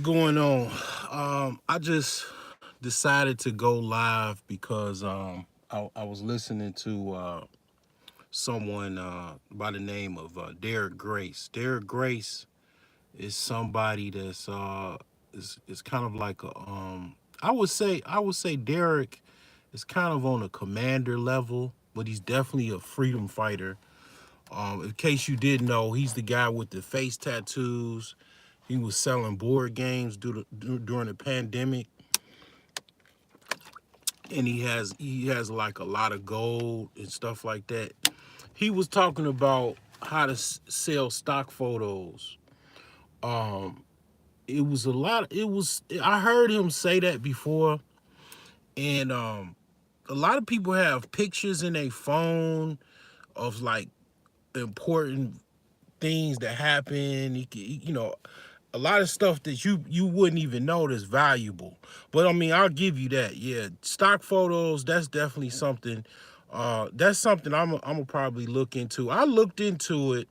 going on? I just decided to go live because I was listening to someone by the name of Derek Grace. Derek Grace is somebody that's is kind of like a I would say Derek is kind of on a commander level, but he's definitely a freedom fighter. In case you didn't know, he's the guy with the face tattoos. He was selling board games during the pandemic, and he has like a lot of gold and stuff like that. He was talking about how to sell stock photos. Um, it was a lot. It was I heard him say that before, and a lot of people have pictures in their phone of like important things that happen. A lot of stuff that you wouldn't even know that's valuable. But I mean, I'll give you that. Yeah, stock photos. That's definitely something. That's something I'm gonna probably look into. I looked into it.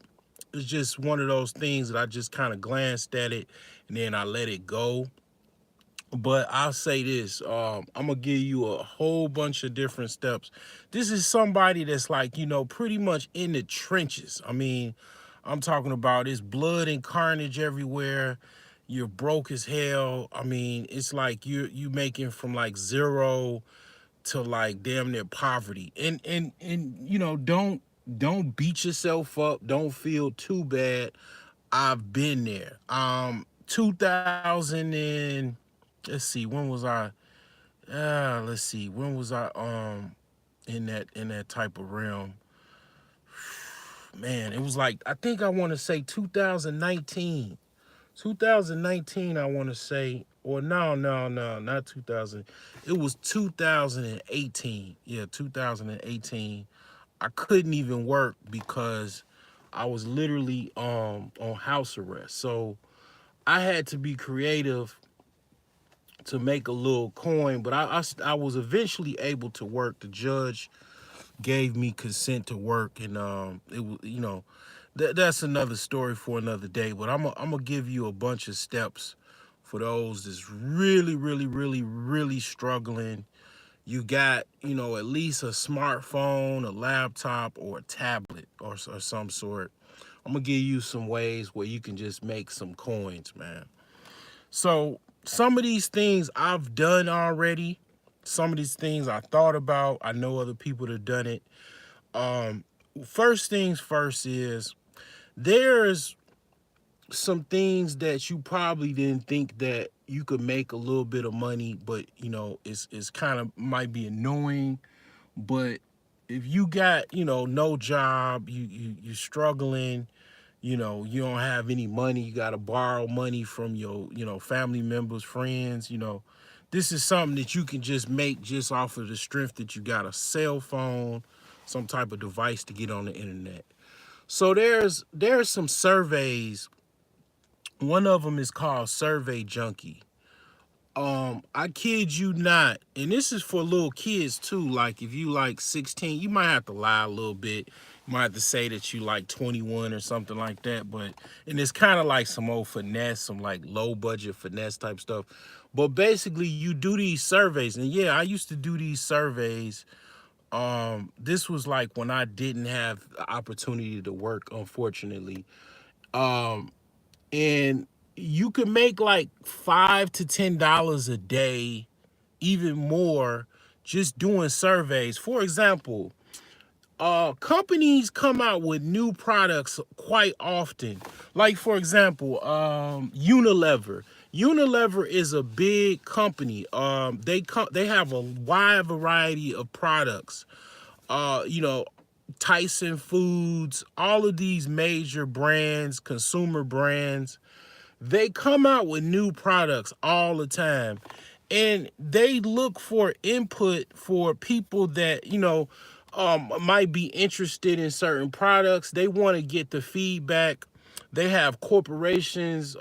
It's just one of those things that I just kind of glanced at it and then I let it go. But I'll say this, I'm gonna give you a whole bunch of different steps. This is somebody that's like, pretty much in the trenches. I mean, I'm talking about it's blood and carnage everywhere. You're broke as hell. I mean, it's like you making from like zero to like damn near poverty. And don't beat yourself up. Don't feel too bad. I've been there. 2000 and let's see, when was I? Let's see, when was I? In that type of realm, man, it was like I think I want to say 2019. 2019, I want to say, or no, not 2000. It was 2018. Yeah, 2018. I couldn't even work because I was literally on house arrest. So I had to be creative to make a little coin, but I was eventually able to work. The judge gave me consent to work, and it was that's another story for another day. But I'm gonna give you a bunch of steps for those that's really, really, really, really struggling. You got at least a smartphone, a laptop, or a tablet, or some sort. I'm gonna give you some ways where you can just make some coins, man. So some of these things I've done already. Some of these things I thought about. I know other people that have done it. Um, First things first is there's some things that you probably didn't think that you could make a little bit of money, but it's kind of might be annoying. But if you got no job, you're struggling, you don't have any money, you got to borrow money from your family members, friends, this is something that you can just make just off of the strength that you got a cell phone, some type of device to get on the internet. So there's some surveys. One of them is called Survey Junkie. I kid you not, and this is for little kids too. Like if you like 16, you might have to lie a little bit. You might have to say that you like 21 or something like that. But and it's kind of like some old finesse, some like low budget finesse type stuff. But basically, you do these surveys, and yeah, I used to do these surveys. This was like when I didn't have the opportunity to work, unfortunately. Um, and you can make like $5 to $10 a day, even more, just doing surveys. For example, companies come out with new products quite often. Like for example, Unilever. Unilever is a big company. They have a wide variety of products. Uh, you know, Tyson Foods, all of these major brands, consumer brands, they come out with new products all the time. And they look for input for people that, might be interested in certain products. They want to get the feedback. They have corporations,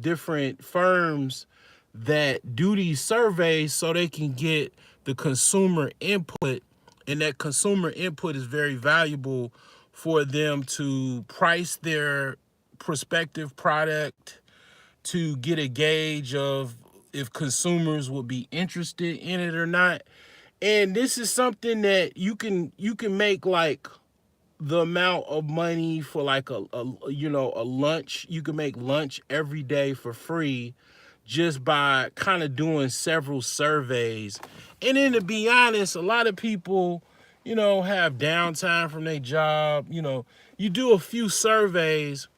different firms that do these surveys so they can get the consumer input. And that consumer input is very valuable for them to price their prospective product, to get a gauge of if consumers would be interested in it or not. And this is something that you can make like the amount of money for like a lunch. You can make lunch every day for free just by kind of doing several surveys. And then to be honest, a lot of people, have downtime from their job. You do a few surveys,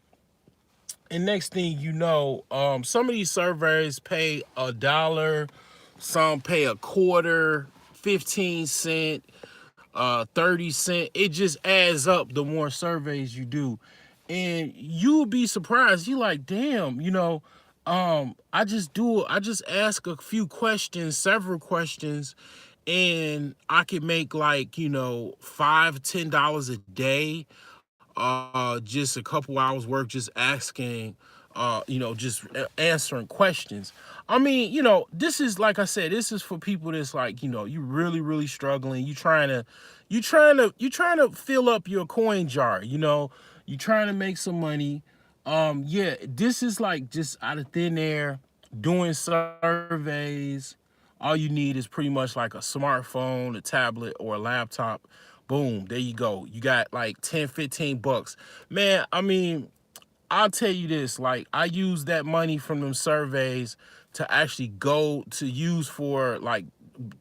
and next thing you know, some of these surveys pay $1, some pay a quarter, 15 cent, 30 cent. It just adds up the more surveys you do. And you'll be surprised. You like, damn, I just ask a few questions, several questions, and I could make like, $5, $10 a day, just a couple hours work just asking, just answering questions. I mean, this is, like I said, this is for people that's like, you really, really struggling. You trying to fill up your coin jar. You trying to make some money. Yeah, this is like just out of thin air, doing surveys. All you need is pretty much like a smartphone, a tablet, or a laptop. Boom, there you go. You got like 10, $15. Man, I mean, I'll tell you this, like I use that money from them surveys to actually go to use for like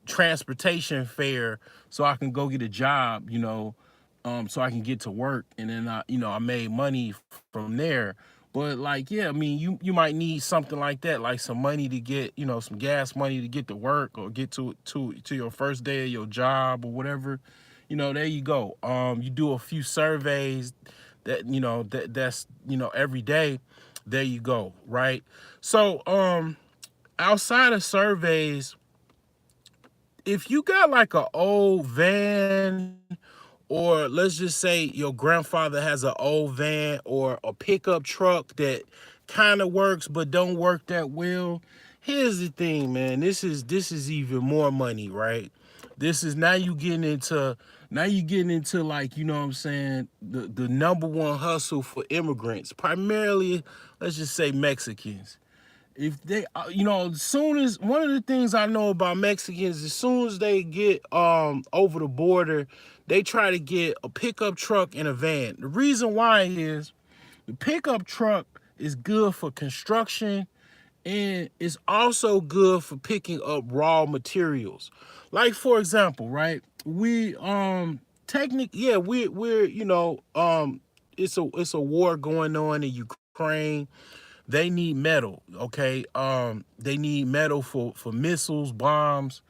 transportation fare so I can go get a job, so I can get to work, and then I made money from there. But like, yeah, I mean, you might need something like that, like some money to get, some gas money to get to work or get to your first day of your job or whatever. There you go. You do a few surveys that's every day. There you go, right? So outside of surveys, if you got like an old van, or let's just say your grandfather has an old van or a pickup truck that kind of works but don't work that well, here's the thing, man. This is even more money, right? This is now you getting into like, what I'm saying, the number one hustle for immigrants, primarily, let's just say Mexicans. If they, as soon as, one of the things I know about Mexicans, as soon as they get over the border, they try to get a pickup truck and a van. The reason why is the pickup truck is good for construction, and it's also good for picking up raw materials. Like, for example, right? We technically, yeah, we're it's a war going on in Ukraine. They need metal, okay? They need metal for missiles, bombs,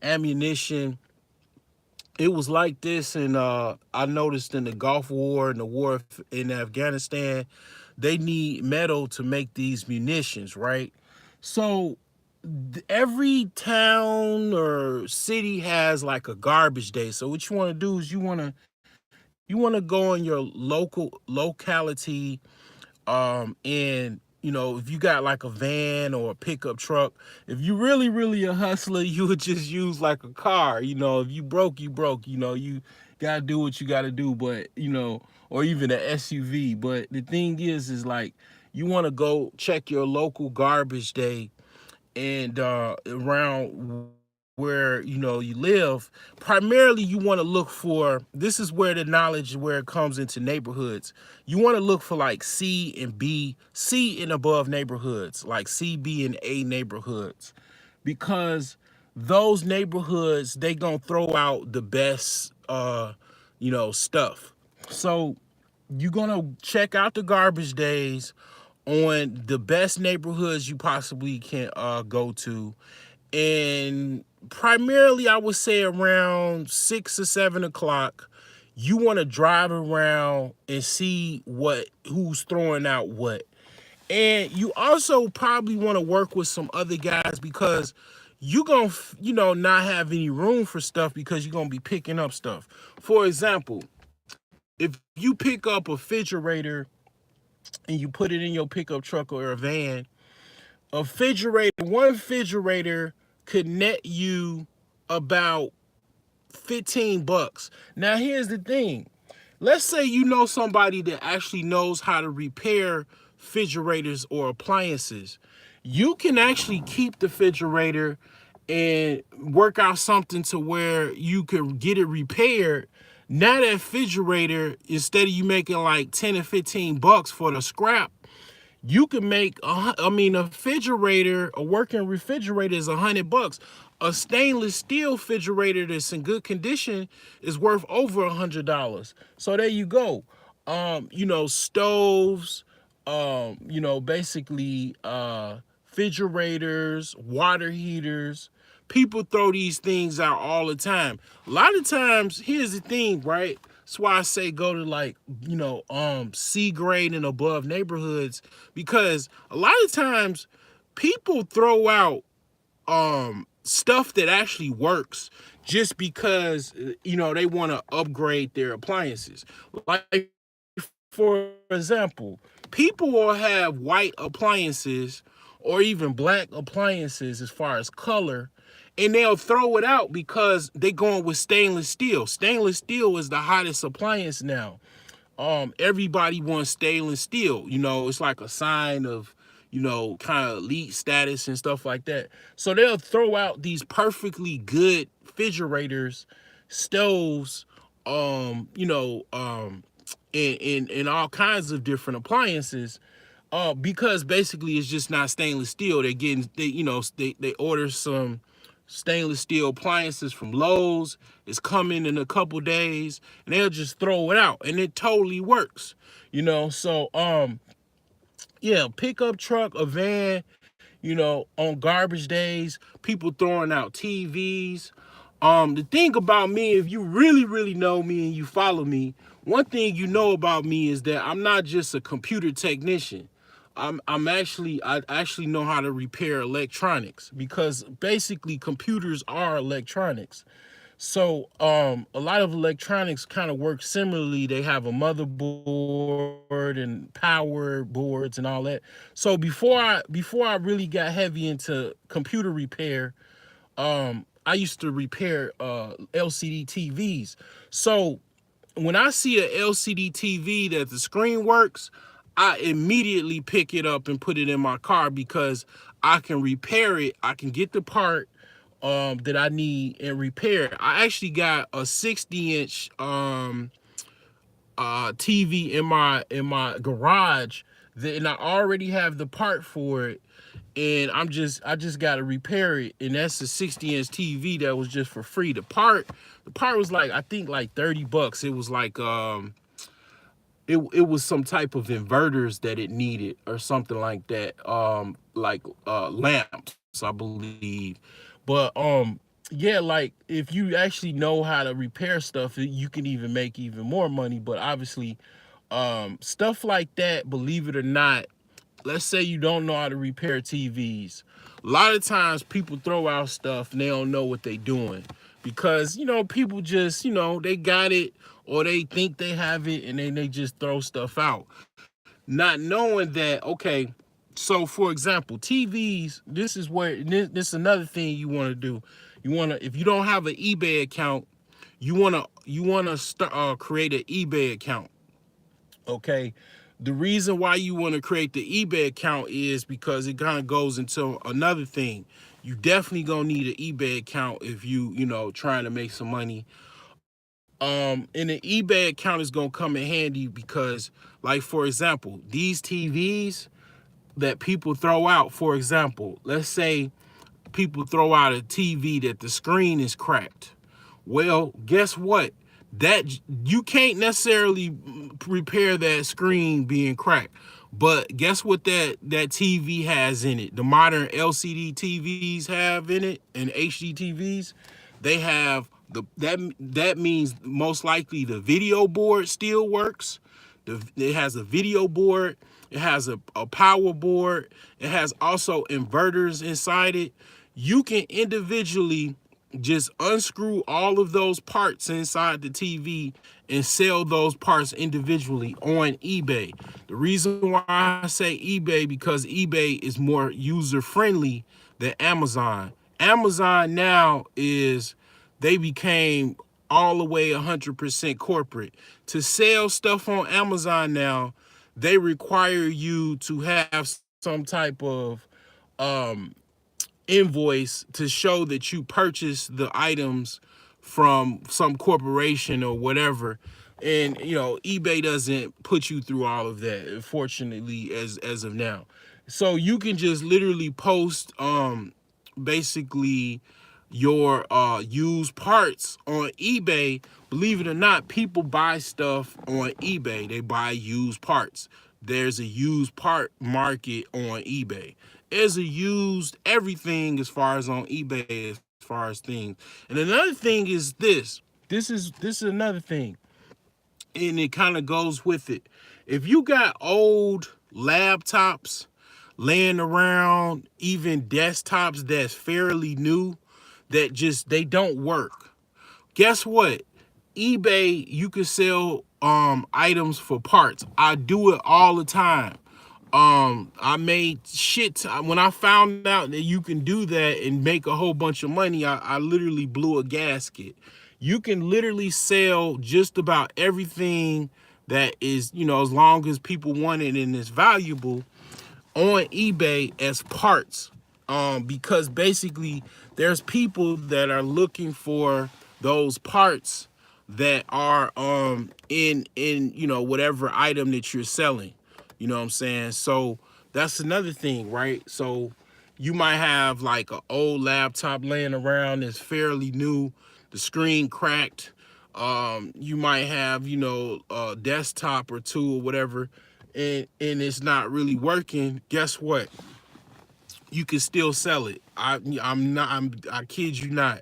ammunition. It was like this, and I noticed in the Gulf War and the war in Afghanistan, they need metal to make these munitions, right? So every town or city has like a garbage day. So what you want to do is you want to go in your locality, and if you got like a van or a pickup truck, if you really, really a hustler, you would just use like a car. If you broke, you broke. You gotta do what you gotta do, but or even an SUV. But the thing is like, you want to go check your local garbage day, and around where you live. Primarily, you want to look for, this is where the knowledge, where it comes into neighborhoods. You want to look for like C and above neighborhoods, like C, B, and A neighborhoods, because those neighborhoods, they gonna throw out the best stuff. So you're gonna check out the garbage days on the best neighborhoods you possibly can go to. And primarily, I would say around 6 or 7 o'clock, you want to drive around and see who's throwing out what. And you also probably want to work with some other guys, because you're going to, not have any room for stuff, because you're going to be picking up stuff. For example, if you pick up a refrigerator and you put it in your pickup truck or a van, one refrigerator could net you about $15. Now, here's the thing. Let's say you know somebody that actually knows how to repair refrigerators or appliances. You can actually keep the refrigerator and work out something to where you could get it repaired. Now that refrigerator, instead of you making like 10 or 15 bucks for the scrap, you can make a refrigerator, a working refrigerator is $100. A stainless steel refrigerator that's in good condition is worth over $100. So there you go. Stoves, basically refrigerators, water heaters. People throw these things out all the time. A lot of times, here's the thing, right? That's why I say go to like, C grade and above neighborhoods, because a lot of times people throw out stuff that actually works just because they want to upgrade their appliances. Like, for example, people will have white appliances or even black appliances as far as color, and they'll throw it out because they're going with stainless steel. Stainless steel is the hottest appliance now. Everybody wants stainless steel. It's like a sign of, kind of elite status and stuff like that. So they'll throw out these perfectly good refrigerators, stoves, and all kinds of different appliances, because basically it's just not stainless steel. They order some stainless steel appliances from Lowe's. It's coming in a couple days, and they'll just throw it out, and it totally works. So yeah, pickup truck, a van, on garbage days, people throwing out TVs. The thing about me, if you really, really know me and you follow me, one thing you know about me is that I'm not just a computer technician. I actually know how to repair electronics, because basically computers are electronics. So a lot of electronics kind of work similarly. They have a motherboard and power boards and all that. So before I really got heavy into computer repair, I used to repair LCD TVs. So when I see a LCD TV that the screen works, I immediately pick it up and put it in my car, because I can repair it. I can get the part that I need and repair it. I actually got a 60-inch TV in my garage, and I already have the part for it, and I just got to repair it, and that's a 60-inch TV that was just for free. The part was like, I think like $30. It was like it was some type of inverters that it needed or something like that, like lamps, I believe. But yeah, like if you actually know how to repair stuff, you can even make even more money. But obviously, stuff like that, believe it or not, let's say you don't know how to repair TVs. A lot of times people throw out stuff and they don't know what they're doing, because people just they got it, or they think they have it, and then they just throw stuff out, not knowing that, okay, so for example, TVs, this is another thing you want to do. If you don't have an eBay account, you want to start create an eBay account. Okay, the reason why you want to create the eBay account is because it kind of goes into another thing. You definitely gonna need an eBay account if trying to make some money. And an eBay account is gonna come in handy because, like, for example, these TVs that people throw out, for example, let's say people throw out a TV that the screen is cracked. Well, guess what? That you can't necessarily repair that screen being cracked. But guess what that TV has in it? The modern LCD TVs have in it, and HD TVs, they have that means most likely the video board still works. It has a video board. It has a power board. It has also inverters inside it. You can individually just unscrew all of those parts inside the TV and sell those parts individually on eBay. The reason why I say eBay, because eBay is more user friendly than Amazon. Amazon now they became all the way 100% corporate. To sell stuff on Amazon now, they require you to have some type of um invoice to show that you purchased the items from some corporation or whatever. And eBay doesn't put you through all of that, unfortunately, as of now. So you can just literally post basically your used parts on eBay. Believe it or not, people buy stuff on eBay. They buy used parts. There's a used part market on eBay. There's a used everything as far as on eBay as far as things. And another thing is this. This is another thing, and it kind of goes with it. If you got old laptops laying around, even desktops that's fairly new, that just they don't work, guess what? eBay, you can sell items for parts. I do it all the time. I made shit when I found out that you can do that and make a whole bunch of money. I literally blew a gasket. You can literally sell just about everything that is, as long as people want it and it's valuable, on eBay as parts. Because basically there's people that are looking for those parts that are in whatever item that you're selling. You know what I'm saying? So that's another thing, right? So you might have like an old laptop laying around that's fairly new, the screen cracked. You might have, a desktop or two or whatever, and it's not really working. Guess what? You can still sell it. I kid you not.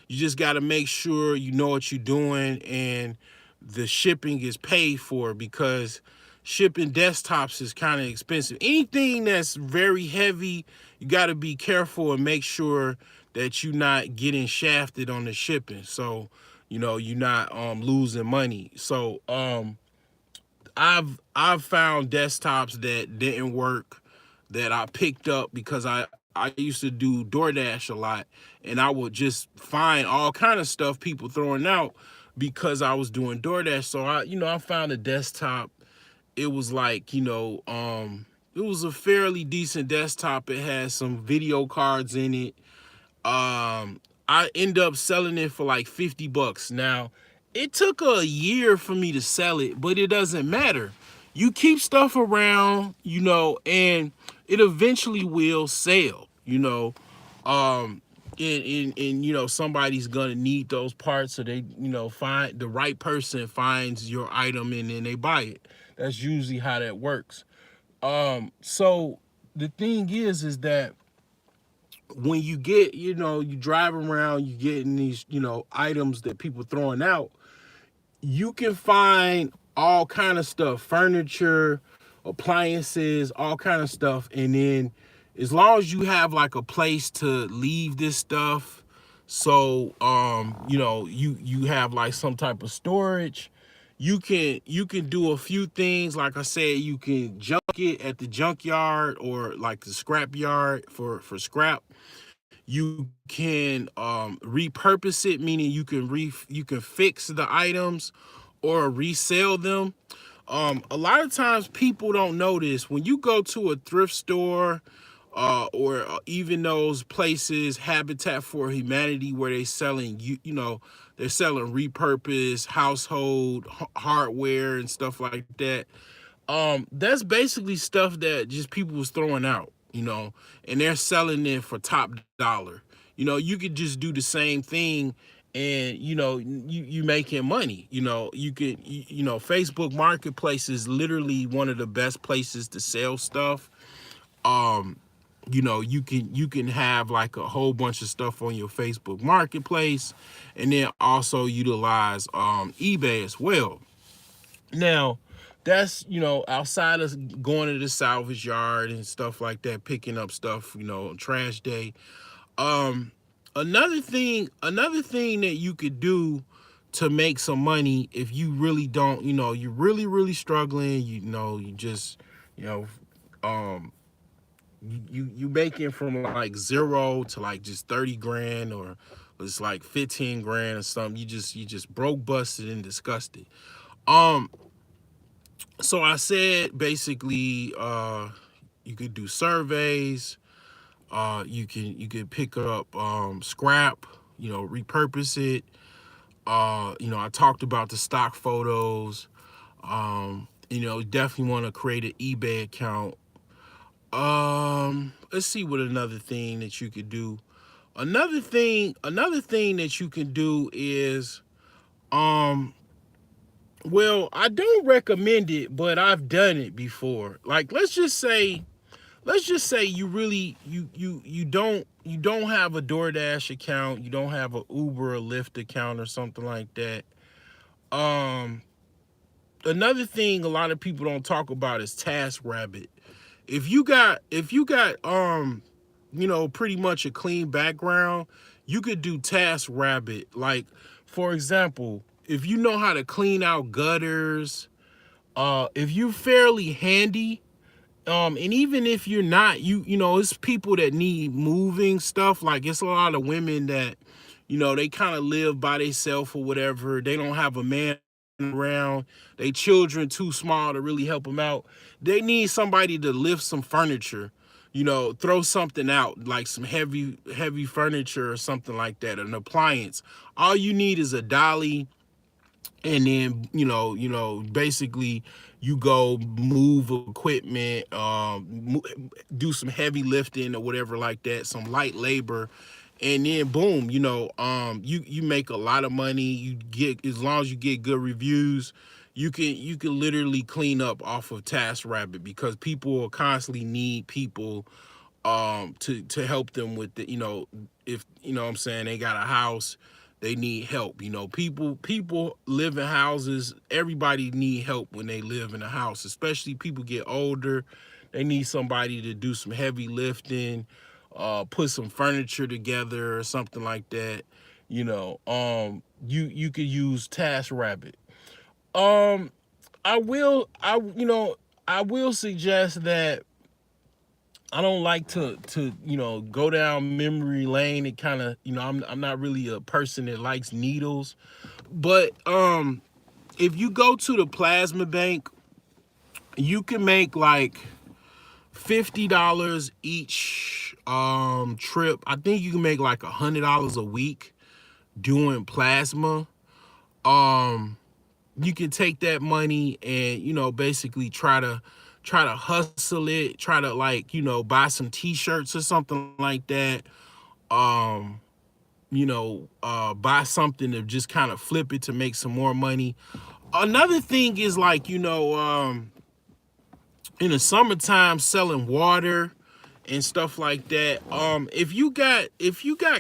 You just got to make sure you know what you're doing and the shipping is paid for, because shipping desktops is kind of expensive. Anything that's very heavy, you got to be careful and make sure that you're not getting shafted on the shipping. So, you're not losing money. So, I've found desktops that didn't work, that I picked up because I used to do DoorDash a lot, and I would just find all kind of stuff people throwing out because I was doing DoorDash. So I found a desktop. It was like, it was a fairly decent desktop. It had some video cards in it. I end up selling it for like $50. Now, it took a year for me to sell it, but it doesn't matter. You keep stuff around, and it eventually will sell, and somebody's gonna need those parts, so they, find the right person finds your item and then they buy it. That's usually how that works. So the thing is that when you get, you drive around, you getting these, items that people throwing out, you can find all kind of stuff, furniture, appliances, all kind of stuff. And then as long as you have like a place to leave this stuff, so you have like some type of storage, you can do a few things. Like I said, you can junk it at the junkyard or like the scrap yard for scrap. You can repurpose it, meaning you can fix the items or resell them. A lot of times people don't notice when you go to a thrift store, or even those places, Habitat for Humanity, where they selling they're selling repurposed household hardware and stuff like that. That's basically stuff that just people was throwing out, and they're selling it for top dollar. You could just do the same thing, and you making money. You could, Facebook Marketplace is literally one of the best places to sell stuff. um you can have like a whole bunch of stuff on your Facebook Marketplace, and then also utilize eBay as well. Now, that's, outside of going to the salvage yard and stuff like that, picking up stuff, on trash day. Um, another thing that you could do to make some money, if you really don't, you're really, really struggling, you just, you know, um, you making from like zero to like just 30 grand, or it's like 15 grand or something. You just broke, busted, and disgusted. Um, So I said basically, you could do surveys. You could pick up scrap. Repurpose it. I talked about the stock photos. Definitely want to create an eBay account. Let's see what another thing that you could do. Another thing that you can do is, um, well, I don't recommend it, but I've done it before. Like, let's just say you really you don't have a DoorDash account, you don't have a Uber or Lyft account or something like that. Um, Another thing a lot of people don't talk about is TaskRabbit. If you got pretty much a clean background, you could do TaskRabbit. Like, for example, if you know how to clean out gutters, if you're fairly handy, and even if you're not, it's people that need moving stuff. Like, it's a lot of women that, they kind of live by themselves or whatever. They don't have a man around. They children too small to really help them out. They need somebody to lift some furniture. Throw something out, like some heavy furniture or something like that, an appliance. All you need is a dolly, and then basically you go move equipment, do some heavy lifting or whatever like that, some light labor, and then boom, you make a lot of money. You get, as long as you get good reviews, you can literally clean up off of TaskRabbit, because people will constantly need people to help them with if what I'm saying, they got a house, they need help. People live in houses. Everybody need help when they live in a house, especially people get older. They need somebody to do some heavy lifting, put some furniture together or something like that. You could use TaskRabbit. um I will suggest that I don't like to go down memory lane. It kind of, I'm not really a person that likes needles. But if you go to the plasma bank, you can make like $50 each trip. I think you can make like $100 a week doing plasma. Um you can take that money and basically try to hustle it, try to, like, buy some t-shirts or something like that. um Buy something to just kind of flip it to make some more money. Another thing is, like, in the summertime, selling water and stuff like that. If you got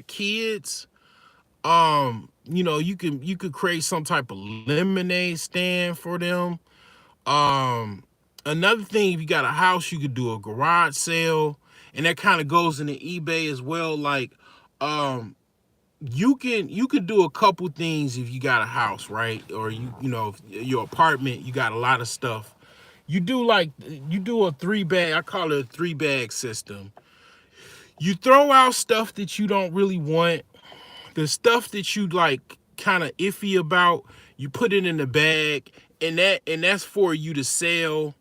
kids, you could create some type of lemonade stand for them. Um, Another thing, if you got a house, you could do a garage sale, and that kind of goes into eBay as well. Like, you can do a couple things if you got a house, right? Or your apartment, you got a lot of stuff. You do a three bag. I call it a three bag system. You throw out stuff that you don't really want. The stuff that you like, kind of iffy about, you put it in the bag, and that's for you to sell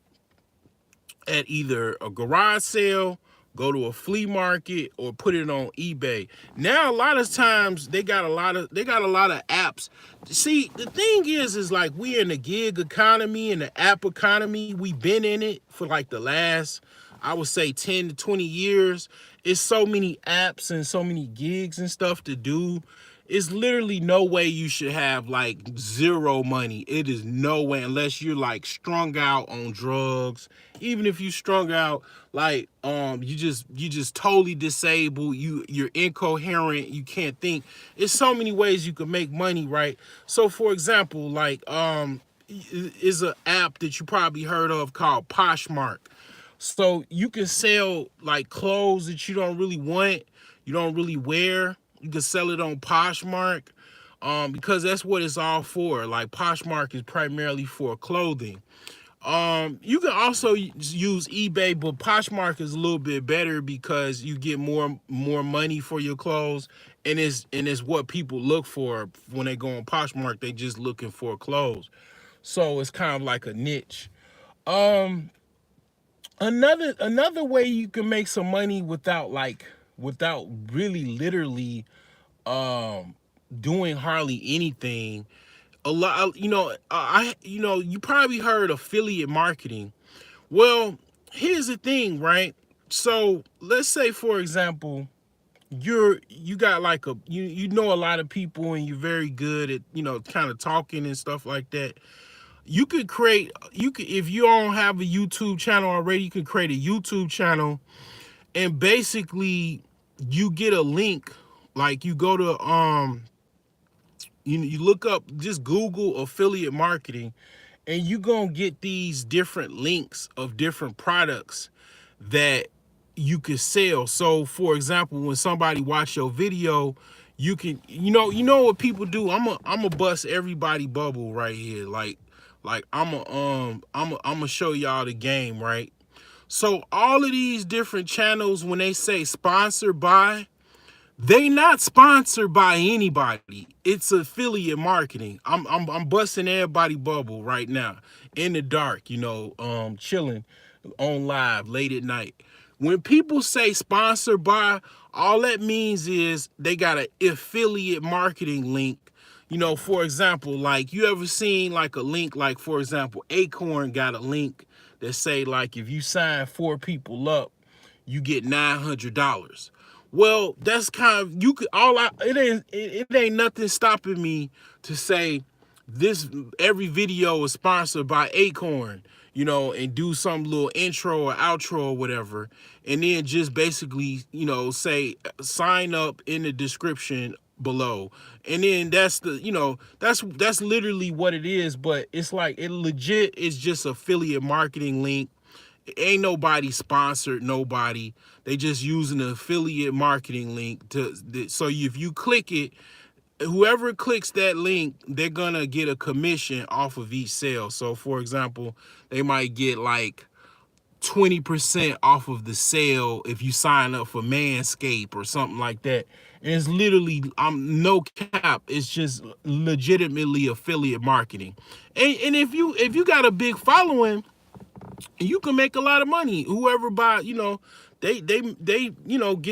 at either a garage sale, go to a flea market, or put it on eBay. Now a lot of times they got a lot of apps. See, the thing is like, we in the gig economy and the app economy. We've been in it for like the last, I would say, 10 to 20 years. It's so many apps and so many gigs and stuff to do. It's literally no way you should have like zero money. It is no way, unless you're like strung out on drugs. Even if you strung out, like, you just totally disabled, you're incoherent, you can't think. It's so many ways you can make money, right? So for example, like, is an app that you probably heard of called Poshmark. So you can sell like clothes that you don't really want, you don't really wear. You can sell it on Poshmark, because that's what it's all for. Like, Poshmark is primarily for clothing. You can also use eBay, but Poshmark is a little bit better because you get more money for your clothes, and it's what people look for when they go on Poshmark. They just looking for clothes, so it's kind of like a niche. Um, another way you can make some money without really literally um doing hardly anything. A lot, you probably heard affiliate marketing. Well, here's the thing, right? So let's say, for example, you got like you know a lot of people and you're very good at kind of talking and stuff like that. You could, if you don't have a YouTube channel already, you can create a YouTube channel, and basically you get a link. Like you go to you look up, just Google affiliate marketing, and you gonna get these different links of different products that you could sell. So for example, when somebody watch your video, you can, what people do. I'm a bust everybody bubble right here. Like I'm a show y'all the game, right? So all of these different channels, when they say sponsored by, they not sponsored by anybody. It's affiliate marketing. I'm busting everybody bubble right now in the dark, chilling on live late at night. When people say sponsored by, all that means is they got an affiliate marketing link. For example, like you ever seen like a link, like for example, Acorn got a link that say like if you sign 4 people up, you get $900. Well, that's kind of, you could, all I it ain't nothing stopping me to say this every video is sponsored by Acorn, and do some little intro or outro or whatever, and then just basically, say sign up in the description below. And then that's that's literally what it is. But it's like, it legit is just affiliate marketing link. Ain't nobody sponsored nobody. They just using an affiliate marketing link to, so if you click it, whoever clicks that link, they're gonna get a commission off of each sale. So for example, they might get like 20% off of the sale if you sign up for Manscaped or something like that. And it's literally, no cap, it's just legitimately affiliate marketing. And if you got a big following, you can make a lot of money. Whoever buy, they get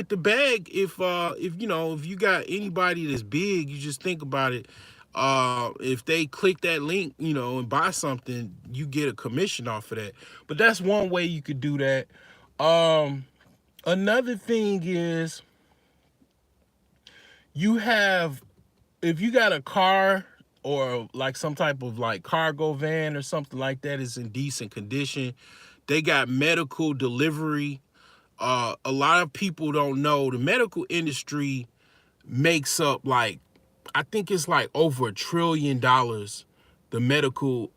the bag. If you got anybody that's big, you just think about it. If they click that link, and buy something, you get a commission off of that. But that's one way you could do that. Another thing is, you have, if you got a car or like some type of like cargo van or something like that is in decent condition, they got medical delivery. A lot of people don't know the medical industry makes up like, I think it's like over $1 trillion. The medical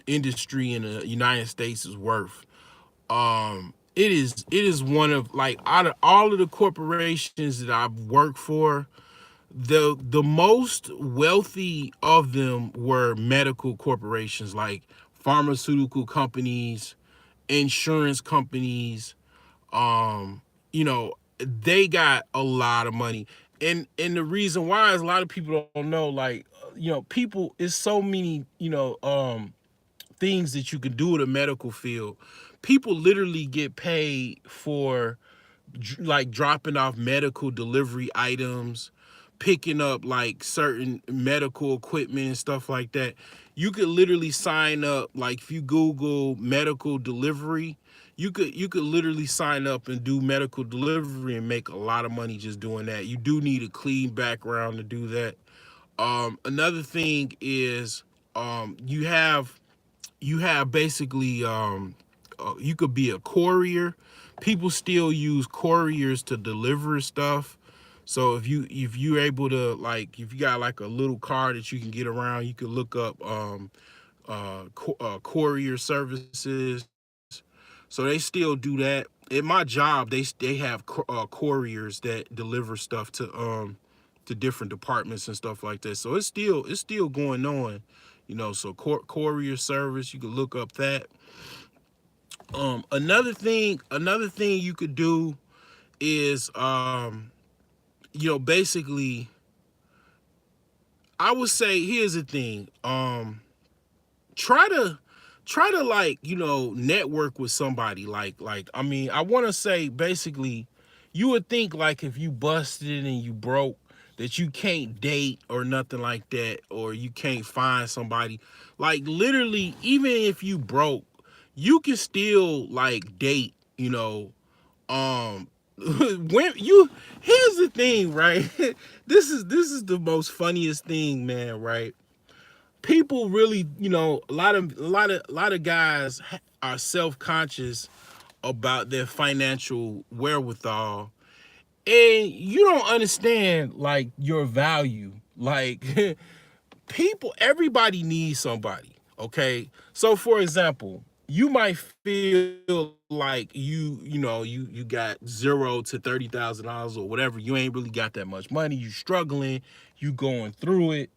industry in the United States is worth. It is one of, like, out of all of the corporations that I've worked for, the most wealthy of them were medical corporations, like pharmaceutical companies, insurance companies. um they got a lot of money. And the reason why is, a lot of people don't know, like, people, is so many, things that you can do in the medical field. People literally get paid for like dropping off medical delivery items, picking up like certain medical equipment and stuff like that. You could literally sign up, like if you Google medical delivery, you could literally sign up and do medical delivery and make a lot of money just doing that. You do need a clean background to do that. Another thing is, you have basically, you could be a courier. People still use couriers to deliver stuff. So if you're able to, like, if you got like a little car that you can get around, you could look up courier services. So they still do that. At my job, they have couriers that deliver stuff to different departments and stuff like that. So it's still going on. So courier service, you could look up that. Another thing you could do is, basically, I would say, here's the thing. Try to try to like, network with somebody. I mean, I want to say basically, you would think like if you busted and you broke that you can't date or nothing like that, or you can't find somebody. Like literally, even if you broke, you can still like date, when you here's the thing, right? This is the most funniest thing, man, right? People really, a lot of guys are self-conscious about their financial wherewithal, and you don't understand like your value. Like everybody needs somebody, okay? So for example, you might feel like you got $0 to $30,000 or whatever. You ain't really got that much money. You struggling, you going through it,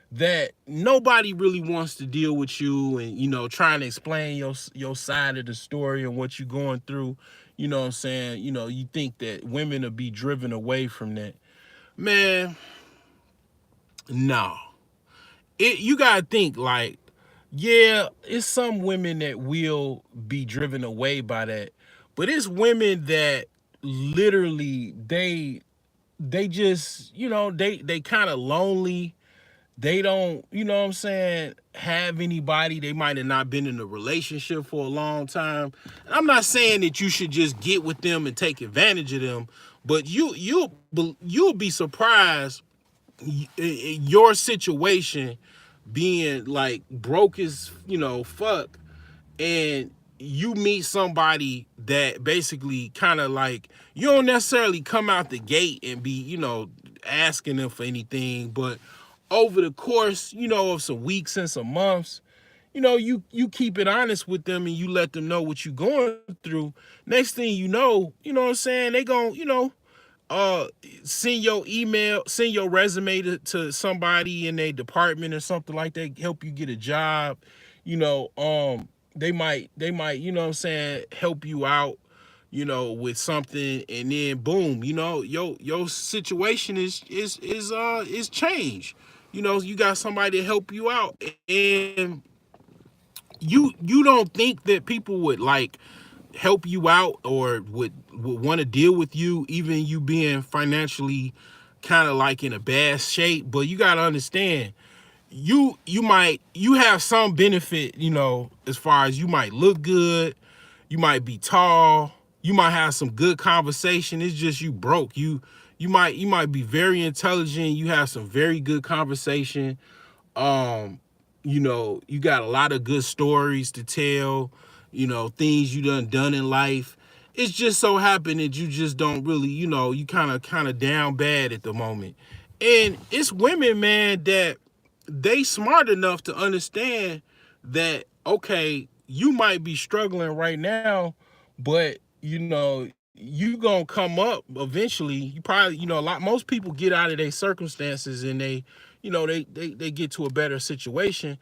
that nobody really wants to deal with you, and trying to explain your side of the story and what you're going through. You know what I'm saying? You think that women will be driven away from that. Man, no. You gotta think like, yeah, it's some women that will be driven away by that, but it's women that literally they just, they kind of lonely. They don't, what I'm saying, have anybody. They might have not been in a relationship for a long time. And I'm not saying that you should just get with them and take advantage of them, but you'll be surprised your situation being like broke as fuck, and you meet somebody that basically kind of like, you don't necessarily come out the gate and be asking them for anything, but over the course of some weeks and some months, you keep it honest with them and you let them know what you're going through. Next thing you know what I'm saying, they gon' uh send your email, send your resume to somebody in their department or something like that, help you get a job. They might what I'm saying, help you out, with something, and then boom, your situation is changed. You got somebody to help you out, and you don't think that people would like help you out or would want to deal with you, even you being financially kind of like in a bad shape. But you got to understand, you have some benefit, as far as you might look good, you might be tall, you might have some good conversation. It's just you broke. You might be very intelligent, you have some very good conversation. You got a lot of good stories to tell, things you done in life. It's just so happened that you just don't really, you kind of down bad at the moment. And it's women, man, that they smart enough to understand that, okay, you might be struggling right now, but you gonna come up eventually. You probably, most people get out of their circumstances, and they get to a better situation,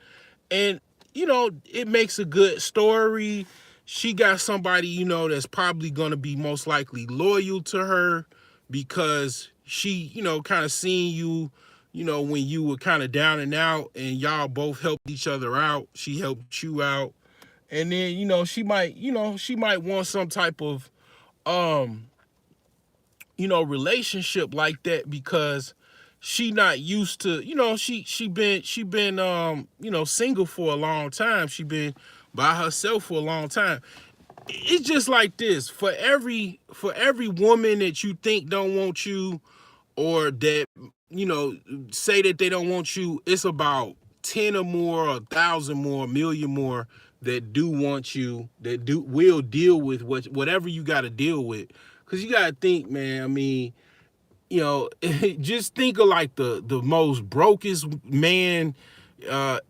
and it makes a good story. She got somebody, that's probably gonna be most likely loyal to her, because she, kind of seen you, when you were kind of down and out, and y'all both helped each other out. She helped you out. And then, she might want some type of um relationship like that, because she not used to, she been single for a long time. She been by herself for a long time. It's just like this, for every woman that you think don't want you, or that say that they don't want you, it's about 10 or more, 1,000 more, a million more that do want you, that will deal with whatever you got to deal with. Because you got to think, man, I mean, just think of like the most brokest man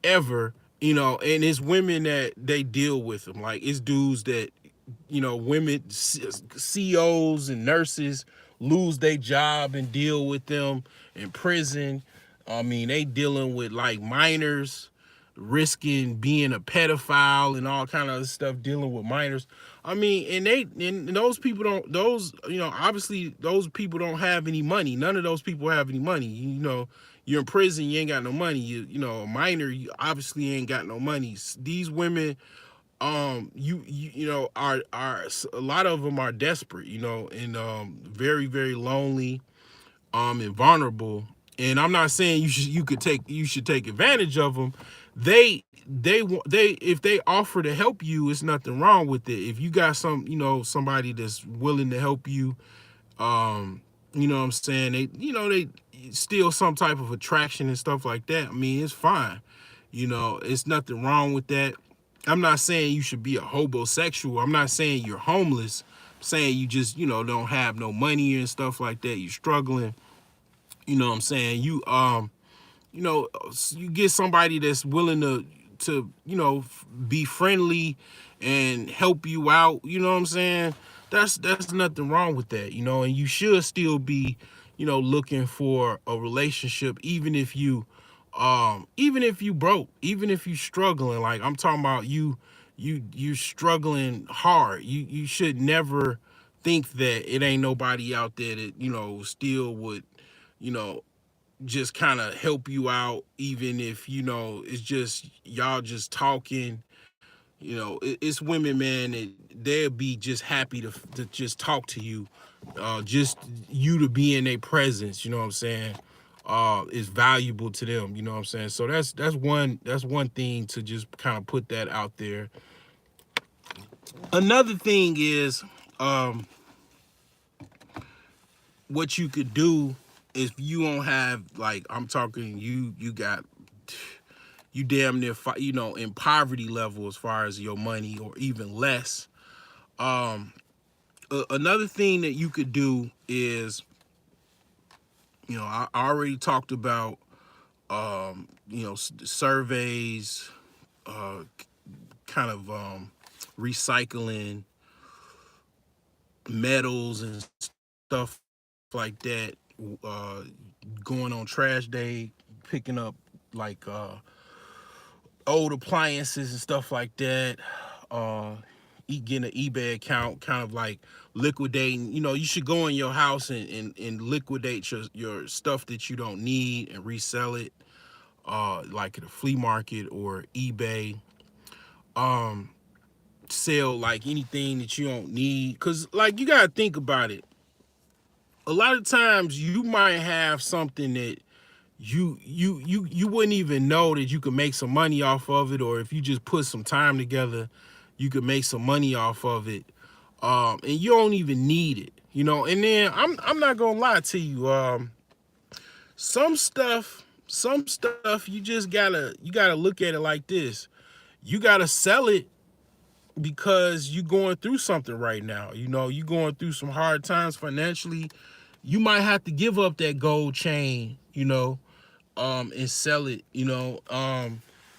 ever, and it's women that they deal with them. Like, it's dudes that, women, CEOs and nurses lose their job and deal with them in prison. I mean, they dealing with like minors, risking being a pedophile and all kind of other stuff, dealing with minors. I mean, and those people don't, obviously those people don't have any money. None of those people have any money. You're in prison, you ain't got no money. A minor, you obviously ain't got no money. These women you know, are a lot of them are desperate, you know, and very very lonely, and vulnerable. And I'm not saying you should take advantage of them. They if they offer to help you, it's nothing wrong with it. If you got somebody that's willing to help you, you know what I'm saying, they still some type of attraction and stuff like that. I mean, it's fine. You know, it's nothing wrong with that. I'm not saying you should be a homosexual. I'm not saying you're homeless. I'm saying you just, don't have no money and stuff like that. You're struggling. You know what I'm saying? You know, you get somebody that's willing to be friendly and help you out. You know what I'm saying? That's nothing wrong with that. And you should still be, looking for a relationship, even if you broke, even if you struggling. Like, I'm talking about you struggling hard. You should never think that it ain't nobody out there that still would you know just kind of help you out, even if it's just y'all just talking. It's women, man, that they'll be just happy to just talk to you, just you to be in their presence. You know what I'm saying? Is valuable to them. You know what I'm saying? So that's one thing, to just kind of put that out there. Another thing is, what you could do if you don't have, like, I'm talking, you got, you damn near in poverty level as far as your money, or even less. Another thing that you could do is, I already talked about, surveys, kind of recycling metals and stuff like that. uh Going on trash day, picking up, like, old appliances and stuff like that. uh Getting an eBay account, kind of like liquidating. You should go in your house and liquidate your stuff that you don't need and resell it, like at a flea market or eBay. Sell, like, anything that you don't need, because, like, you gotta think about it. A lot of times you might have something that you wouldn't even know that you could make some money off of it, or if you just put some time together, you could make some money off of it. And you don't even need it. And then I'm not gonna lie to you. Some stuff you gotta look at it like this. You gotta sell it because you're going through something right now. You're going through some hard times financially. You might have to give up that gold chain, and sell it.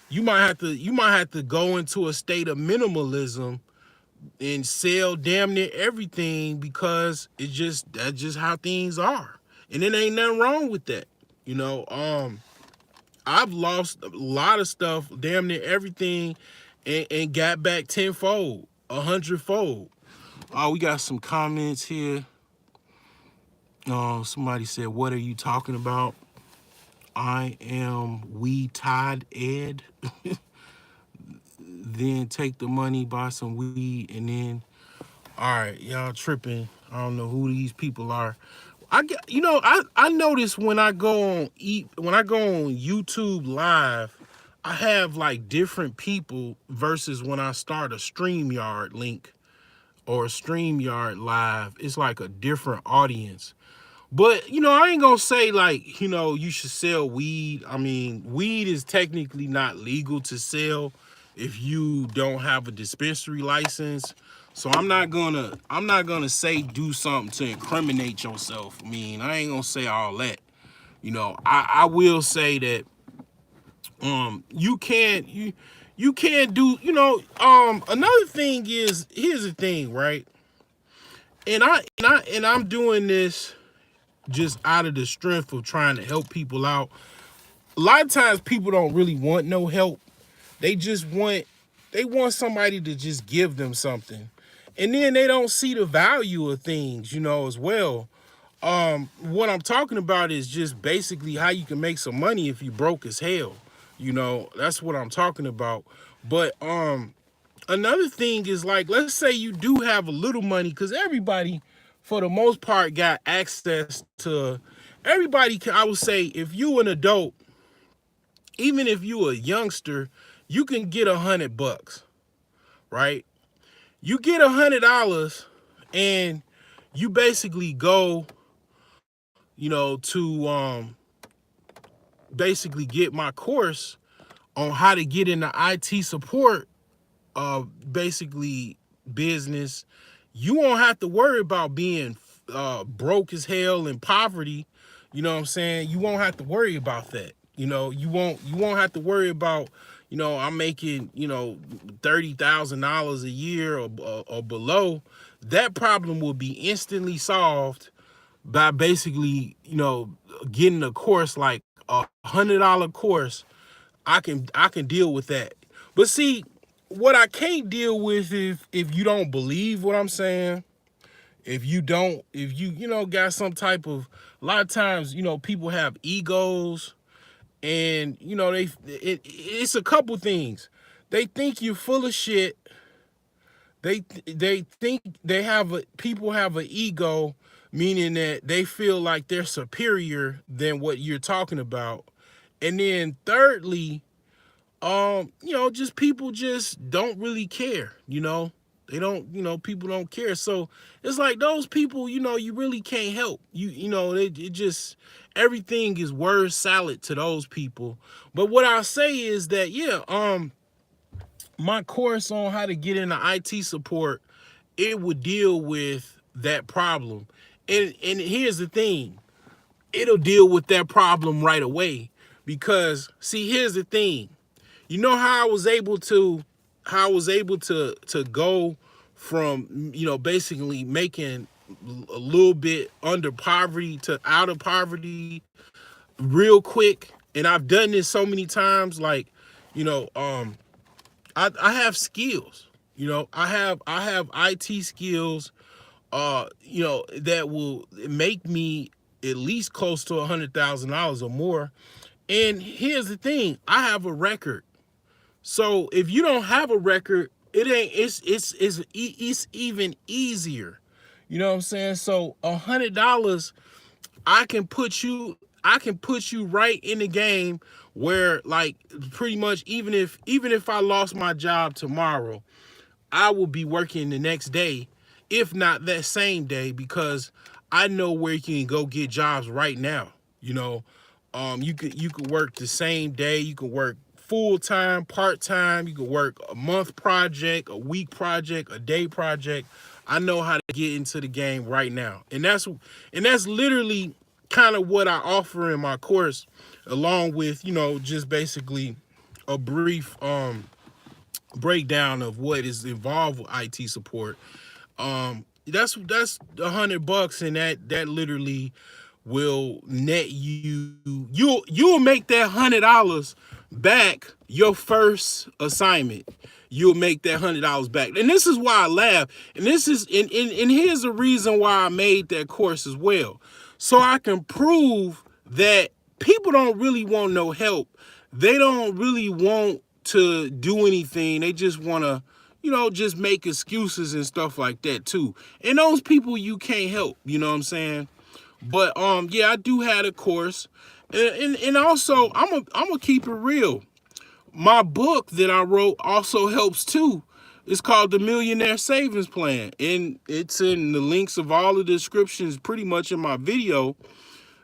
You might have to go into a state of minimalism and sell damn near everything, because that's just how things are. And it ain't nothing wrong with that. You know, I've lost a lot of stuff, damn near everything, and got back tenfold, 100-fold. Oh, we got some comments here. Somebody said, "What are you talking about? I am we Todd Ed." Then take the money, buy some weed, and then, all right, y'all tripping. I don't know who these people are. I notice when I go on YouTube Live, I have, like, different people versus when I start a StreamYard link or a StreamYard Live. It's like a different audience. But, I ain't gonna say, like, you should sell weed. I mean, weed is technically not legal to sell if you don't have a dispensary license. So I'm not gonna say do something to incriminate yourself. I mean, I ain't gonna say all that. I will say that you can't do, another thing is, here's the thing, right? And I'm doing this just out of the strength of trying to help people out. A lot of times people don't really want no help. They want somebody to just give them something. And then they don't see the value of things, as well. What I'm talking about is just basically how you can make some money if you broke as hell. That's what I'm talking about. But another thing is like, let's say you do have a little money, because everybody, for the most part, got access to. Everybody can. I would say, if you an adult, even if you a youngster, you can get $100, right? You get $100, and you basically go, to basically get my course on how to get into IT support, basically business. You won't have to worry about being broke as hell and poverty. You know what I'm saying? You won't have to worry about that. You won't have to worry about, I'm making, $30,000 a year, or below. That problem will be instantly solved by basically, getting a course, like $100 course. I can deal with that. But see, what I can't deal with, if you don't believe what I'm saying, if you got some type of, a lot of times, people have egos, and it's a couple things. They think you're full of shit. They think people have an ego, meaning that they feel like they're superior than what you're talking about. And then thirdly, just people just don't really care. They don't, people don't care. So it's like those people, you really can't help. It just, everything is word salad to those people. But what I'll say is that, yeah, my course on how to get into IT support, it would deal with that problem. And here's the thing, it'll deal with that problem right away. Because see, here's the thing. You know how I was able to go from, basically making a little bit under poverty to out of poverty real quick. And I've done this so many times, like, you know, um, I have skills. I have IT skills, that will make me at least close to $100,000 or more. And here's the thing, I have a record. So if you don't have a record, it ain't. It's even easier. You know what I'm saying? So $100, I can put you right in the game, where, like, pretty much, even if I lost my job tomorrow, I will be working the next day, if not that same day, because I know where you can go get jobs right now. You could work the same day. You can work full time, part time. You can work a month project, a week project, a day project. I know how to get into the game right now, and that's literally kind of what I offer in my course, along with, just basically a brief breakdown of what is involved with IT support. That's $100, and that literally will net you'll make that $100 back your first assignment. You'll make that $100 back. And this is why I laugh. And this is and here's the reason why I made that course as well. So I can prove that people don't really want no help. They don't really want to do anything. They just want to, just make excuses and stuff like that too. And those people you can't help, you know what I'm saying? But yeah, I do have a course. And also, I'm gonna keep it real. My book that I wrote also helps too. It's called The Millionaire Savings Plan, and it's in the links of all the descriptions pretty much in my video.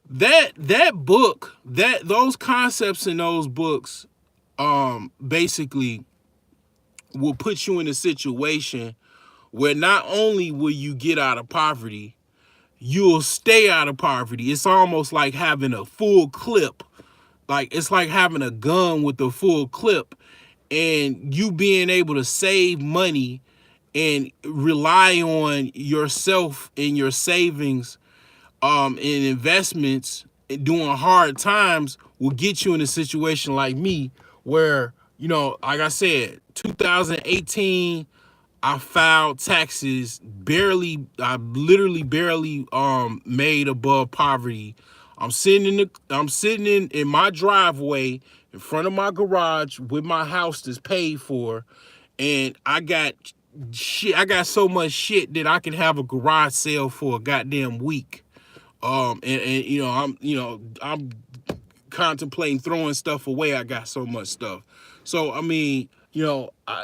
That book, those concepts in those books, basically will put you in a situation where not only will you get out of poverty, you'll stay out of poverty. It's almost like having a full clip. Like, it's like having a gun with a full clip, and you being able to save money and rely on yourself and your savings, and investments during hard times will get you in a situation like me, where, like I said, 2018, I filed taxes barely. I literally barely made above poverty. I'm sitting in my driveway in front of my garage with my house that's paid for, and I got shit. I got so much shit that I can have a garage sale for a goddamn week. And I'm contemplating throwing stuff away. I got so much stuff. So I mean,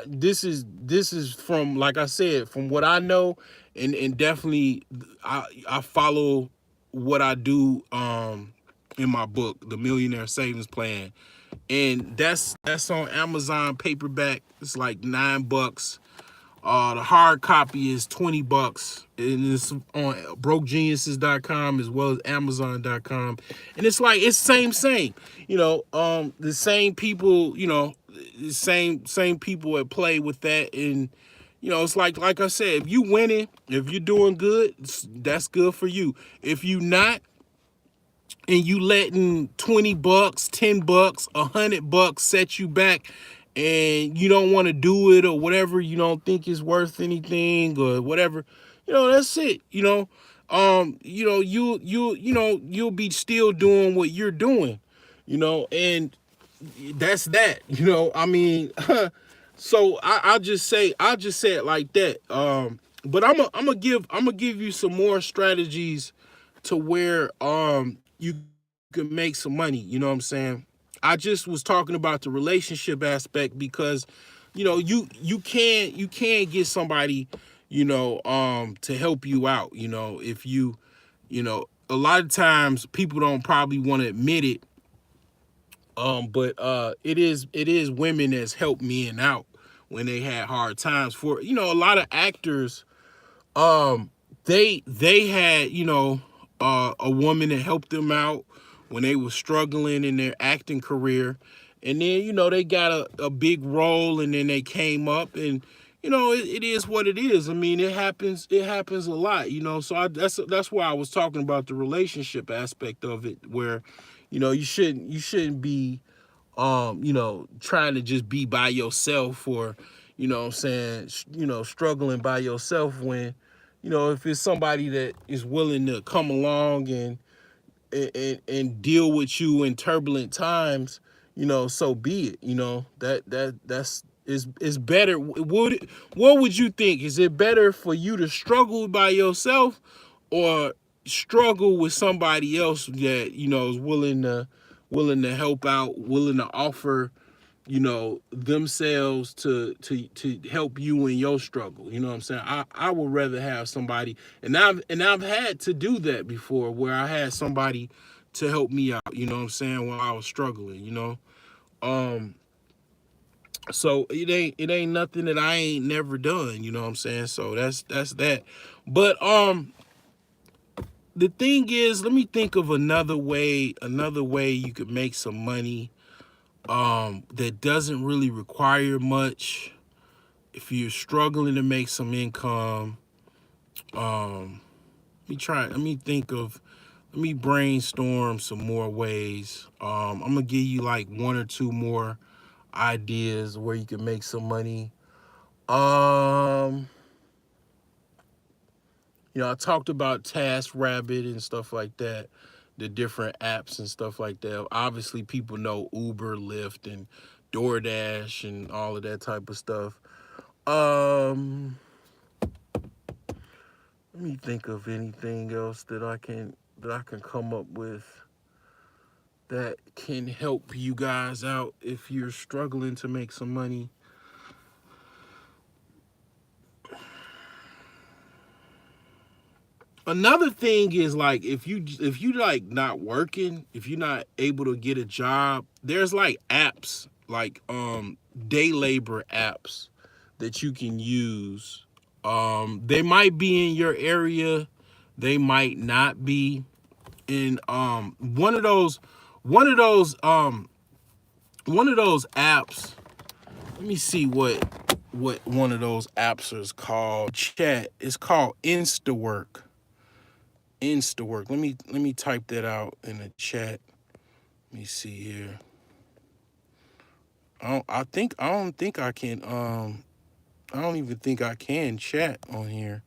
this is from, like I said, from what I know, and definitely I follow what I do in my book, The Millionaire Savings Plan, and that's on Amazon paperback. It's like $9. The hard copy is $20, and it's on brokegeniuses.com as well as amazon.com. And it's like, it's same, the same people, the same people at play with that. And it's like I said, if you winning, if you're doing good, that's good for you. If you not, and you letting $20, $10, $100 set you back, and you don't want to do it, or whatever, you don't think is worth anything or whatever, that's it. You'll be still doing what you're doing, and that's that. I mean, so I'll just say it like that. But I'm gonna give you some more strategies to where you can make some money. You know what I'm saying? I just was talking about the relationship aspect because you can get somebody to help you out. If a lot of times people don't probably want to admit it, but it is women that's helped me and out when they had hard times. For a lot of actors, they had a woman that helped them out when they were struggling in their acting career, and then they got a big role, and then they came up, and it is what it is. I mean, it happens a lot. So that's why I was talking about the relationship aspect of it, where you shouldn't be trying to just be by yourself, or what I'm saying, struggling by yourself, when if it's somebody that is willing to come along and deal with you in turbulent times, so be it. That's is better. What would you think? Is it better for you to struggle by yourself, or struggle with somebody else that is willing to help out, willing to offer themselves to help you in your struggle? You know what I'm saying? I would rather have somebody, and I've had to do that before, where I had somebody to help me out, you know what I'm saying, when I was struggling. Um so it ain't nothing that I ain't never done, you know what I'm saying? So that's that. But the thing is, let me think of another way you could make some money that doesn't really require much. If you're struggling to make some income, let me brainstorm some more ways. I'm gonna give you like one or two more ideas where you can make some money. I talked about TaskRabbit and stuff like that, the different apps and stuff like that. Obviously, people know Uber, Lyft, and DoorDash and all of that type of stuff. Um, Let me think of anything else that I can come up with that can help you guys out if you're struggling to make some money. Another thing is, like, if you like not working, if you're not able to get a job, there's like apps, like day labor apps that you can use. They might be in your area, they might not be. In one of those apps, let me see what one of those apps is called. Chat. It's called Instawork. Instawork. Let me type that out in the chat. Let me see here. I don't think I can I don't even think I can chat on here,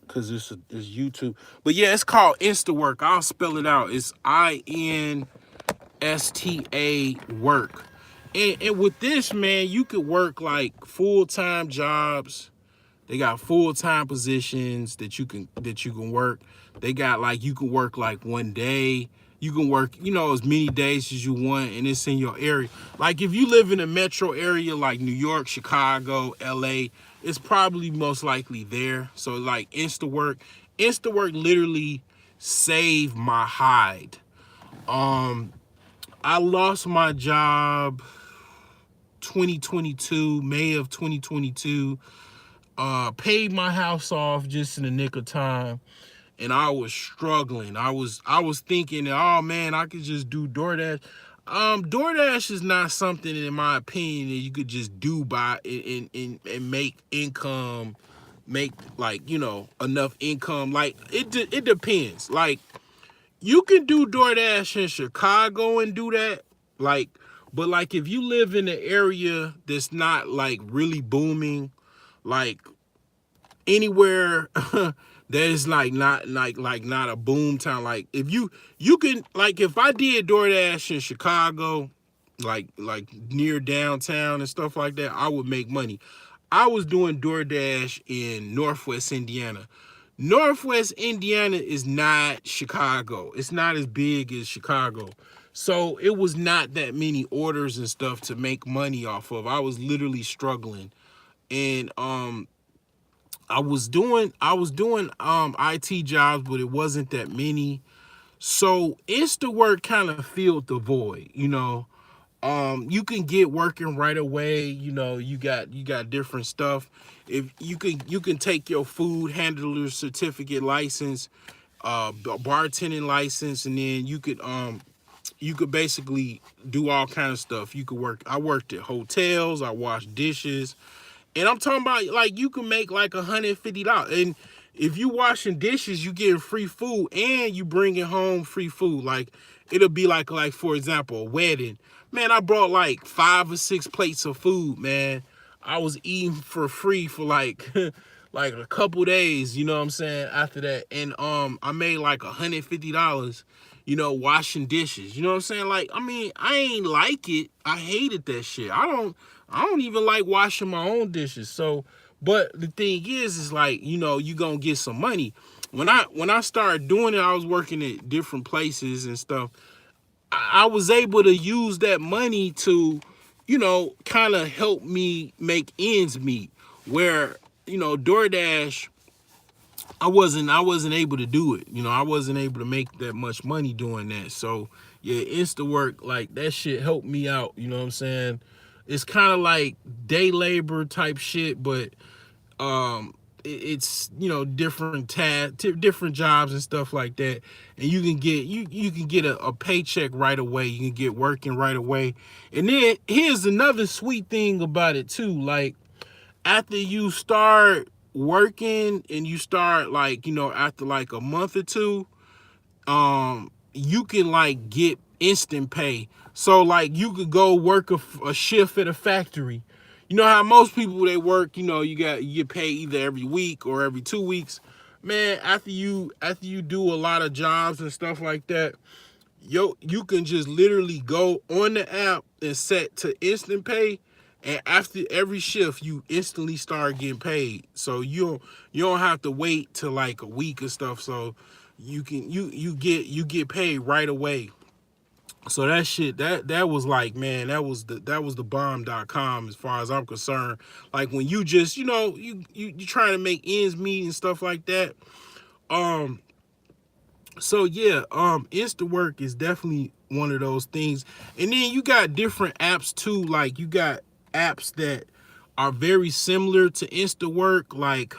because it's YouTube. But yeah, it's called Instawork. I'll spell it out. It's INSTA work. And with this, man, you could work like full-time jobs. They got full-time positions that you can work. They got like you can work like one day. You can work, as many days as you want, and it's in your area. Like if you live in a metro area like New York, Chicago, LA, it's probably most likely there. So like Instawork literally saved my hide. I lost my job 2022, May of 2022. Paid my house off just in the nick of time, and I was struggling. I was thinking, oh man, I could just do DoorDash. DoorDash is not something, in my opinion, that you could just do by and make income, make like enough income. Like it depends. Like you can do DoorDash in Chicago and do that, like, but like if you live in an area that's not like really booming, like anywhere that is like not a boom town. Like if you can, like if I did DoorDash in Chicago, like near downtown and stuff like that, I would make money. I was doing DoorDash in Northwest Indiana. Northwest Indiana is not Chicago. It's not as big as Chicago. So it was not that many orders and stuff to make money off of. I was literally struggling. And I was doing IT jobs, but it wasn't that many. So Instawork kind of filled the void. You can get working right away. You got different stuff. If you can take your food handler certificate license, bartending license, and then you could basically do all kind of stuff. You could work. I worked at hotels. I washed dishes. And I'm talking about like you can make like $150. And if you washing dishes, you getting free food and you bringing home free food. Like it'll be like for example, a wedding. Man, I brought like 5 or 6 plates of food, man. I was eating for free for like like a couple days, you know what I'm saying, after that. And I made like $150, washing dishes. You know what I'm saying? Like, I mean, I ain't like it. I hated that shit. I don't even like washing my own dishes. So, but the thing is like, you gonna get some money. When I started doing it, I was working at different places and stuff. I was able to use that money to, kind of help me make ends meet. Where, DoorDash, I wasn't able to do it. I wasn't able to make that much money doing that. So yeah, Instawork, like that shit helped me out. You know what I'm saying? It's kind of like day labor type shit, but it's different different jobs and stuff like that, and you can get a paycheck right away. You can get working right away. And then here's another sweet thing about it too. Like after you start working and you start like after like a month or two, you can like get instant pay. So like you could go work a shift at a factory. You know how most people, they work, you get paid either every week or every 2 weeks. Man, after you do a lot of jobs and stuff like that, you can just literally go on the app and set to instant pay, and after every shift you instantly start getting paid. So you don't have to wait till like a week or stuff. So you get paid right away. So that shit, that was like, man, that was the bomb.com as far as I'm concerned. Like when you just, you trying to make ends meet and stuff like that. So yeah, Instawork is definitely one of those things. And then you got different apps too. Like you got apps that are very similar to Instawork. Like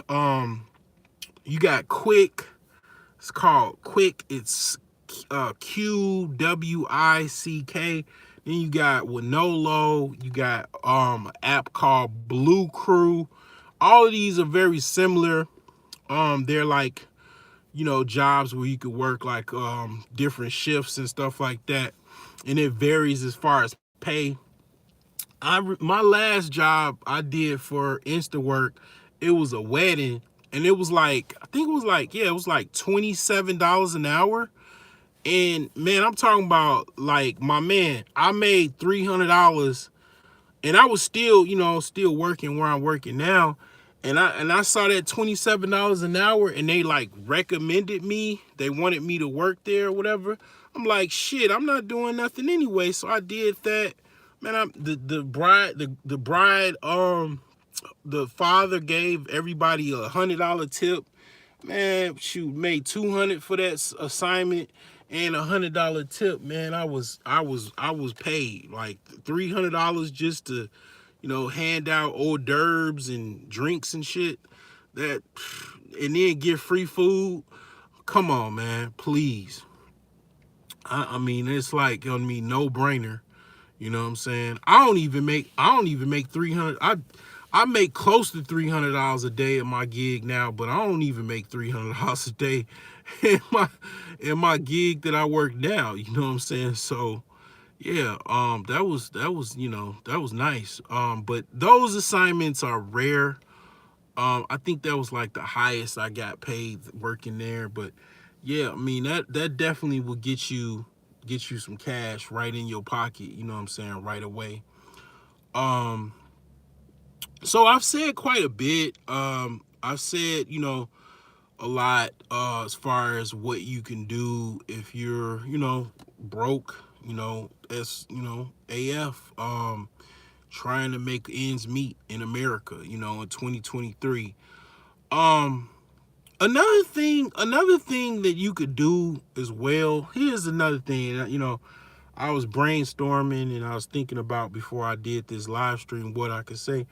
you got Quick. It's called Quick. It's QWICK. Then you got Winolo. You got an app called Blue Crew. All of these are very similar. They're like, jobs where you could work like different shifts and stuff like that, and it varies as far as pay. My last job I did for Instawork, it was a wedding, and it was like, I think it was like, yeah, it was like $27 an hour. And man, I'm talking about like, my man, I made $300 and I was still, still working where I'm working now. And I saw that $27 an hour, and they like recommended me. They wanted me to work there or whatever. I'm like, shit, I'm not doing nothing anyway. So I did that. Man, I'm the father gave everybody $100 tip. Man, shoot, made 200 for that assignment and $100 tip. Man, I was paid like $300 just to, hand out hors d'oeuvres and drinks and shit. That, and then get free food. Come on, man, please. I mean, it's like, no brainer. You know what I'm saying? I don't even make 300. I make close to $300 a day at my gig now, but I don't even make $300 a day in my gig that I work now. You know what I'm saying? So yeah, that was nice. But those assignments are rare. I think that was like the highest I got paid working there. But yeah, I mean that definitely will get you some cash right in your pocket. You know what I'm saying? Right away. Um, so I've said quite a bit. I've said, a lot as far as what you can do if you're, broke, as AF, trying to make ends meet in America, in 2023. Um, another thing that you could do as well. Here's another thing, I was brainstorming and I was thinking about before I did this live stream what I could say.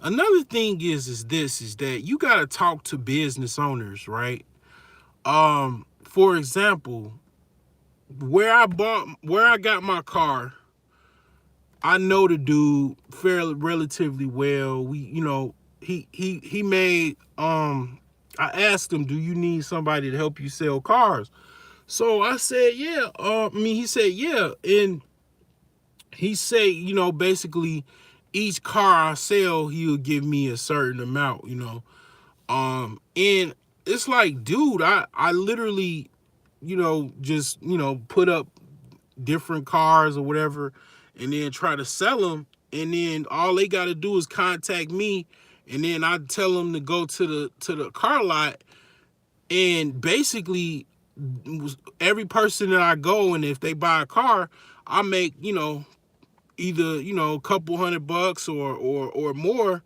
Another thing is that you got to talk to business owners, right? For example, where I got my car, I know the dude fairly relatively well. We, he made I asked him, "Do you need somebody to help you sell cars?" So I said, "Yeah." He said, "Yeah," and he said, basically, each car I sell, he'll give me a certain amount, and it's like, dude, I literally, just put up different cars or whatever, and then try to sell them, and then all they got to do is contact me, and then I tell them to go to the car lot, and basically every person that I go, and if they buy a car, I make either a couple $100 or more,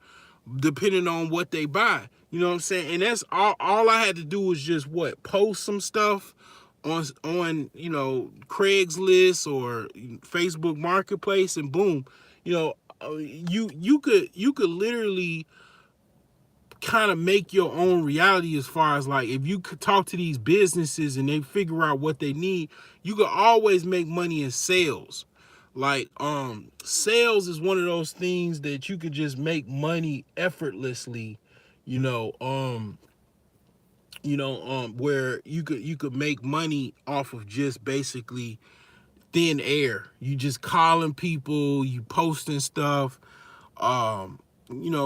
depending on what they buy. You know what I'm saying? And that's all I had to do was just post some stuff on Craigslist or Facebook Marketplace, and boom, you could literally kind of make your own reality, as far as like, if you could talk to these businesses and they figure out what they need, you could always make money in sales. Like, sales is one of those things that you could just make money effortlessly, you know, um, where you could make money off of just basically thin air. You just calling people, you posting stuff,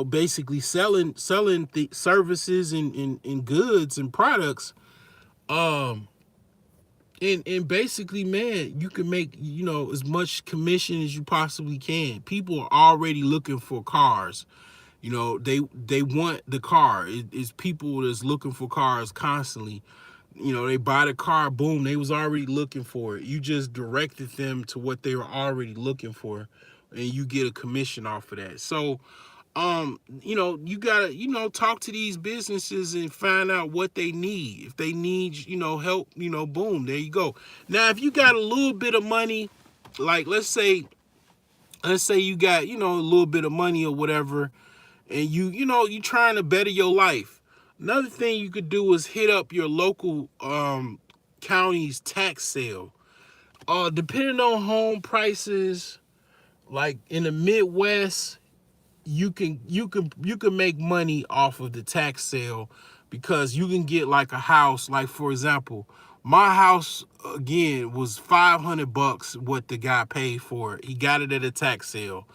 basically selling the services and goods and products. Um, and basically, man, you can make as much commission as you possibly can. People are already looking for cars. They want the car. It's people that's looking for cars constantly. They buy the car, boom, they was already looking for it. You just directed them to what they were already looking for, and you get a commission off of that. So you gotta, talk to these businesses and find out what they need. If they need, help, boom, there you go. Now, if you got a little bit of money, like let's say you got, a little bit of money or whatever, and you trying to better your life. Another thing you could do is hit up your local county's tax sale. Depending on home prices, like in the Midwest, you can make money off of the tax sale, because you can get like a house. Like, for example, my house again was $500 what the guy paid for it. He got it at a tax sale.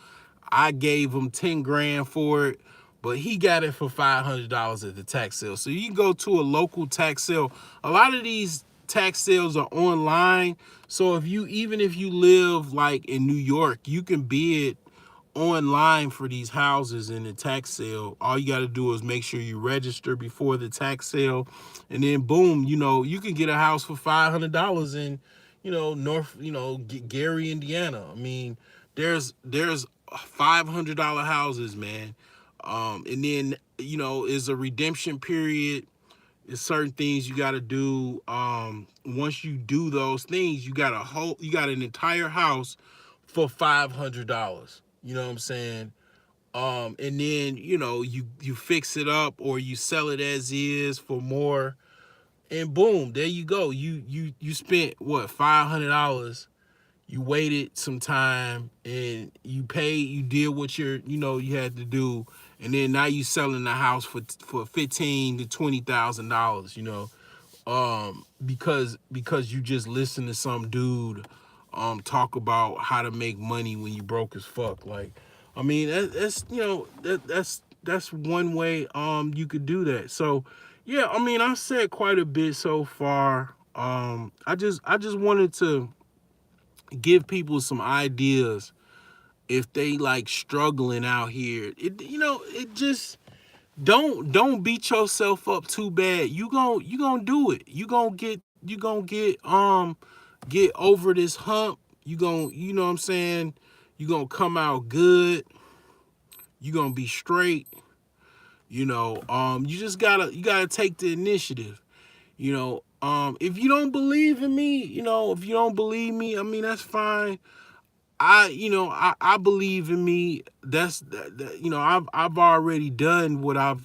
I gave him 10 grand for it, but he got it for $500 at the tax sale. So you can go to a local tax sale. A lot of these tax sales are online. So even if you live like in New York, you can bid online for these houses in the tax sale. All you got to do is make sure you register before the tax sale, and then boom, you can get a house for $500 in, North, Gary, Indiana. I mean, there's $500 houses, man. And then is a redemption period. There's certain things you got to do. Once you do those things, you got an entire house for $500. You know what I'm saying? And then you fix it up or you sell it as is for more, and boom, there you go. You spent what, $500. You waited some time and you paid. You did what you had to do, and then now you selling the house for $15,000 to $20,000. Because you just listen to some dude talk about how to make money when you broke as fuck. Like, I mean, that's one way you could do that. So yeah, I mean, I've said quite a bit so far. I just wanted to give people some ideas if they like struggling out here. It just don't beat yourself up too bad. You gonna do it. You gonna get over this hump. You know what I'm saying? You gonna come out good. You gonna be straight. You gotta take the initiative. If you don't believe in me, if you don't believe me, I mean, that's fine. I believe in me. I've already done what I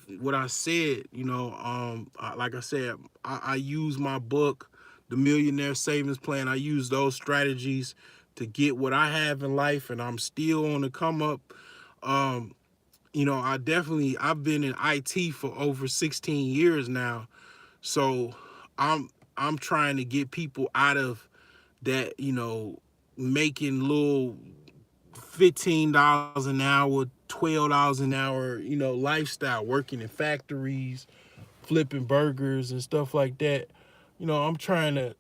said. Like I said, I use my book, The Millionaire Savings Plan. I use those strategies to get what I have in life, and I'm still on the come up. I've been in IT for over 16 years now, so I'm trying to get people out of that, making little $15 an hour, $12 an hour, lifestyle, working in factories, flipping burgers and stuff like that. I'm trying to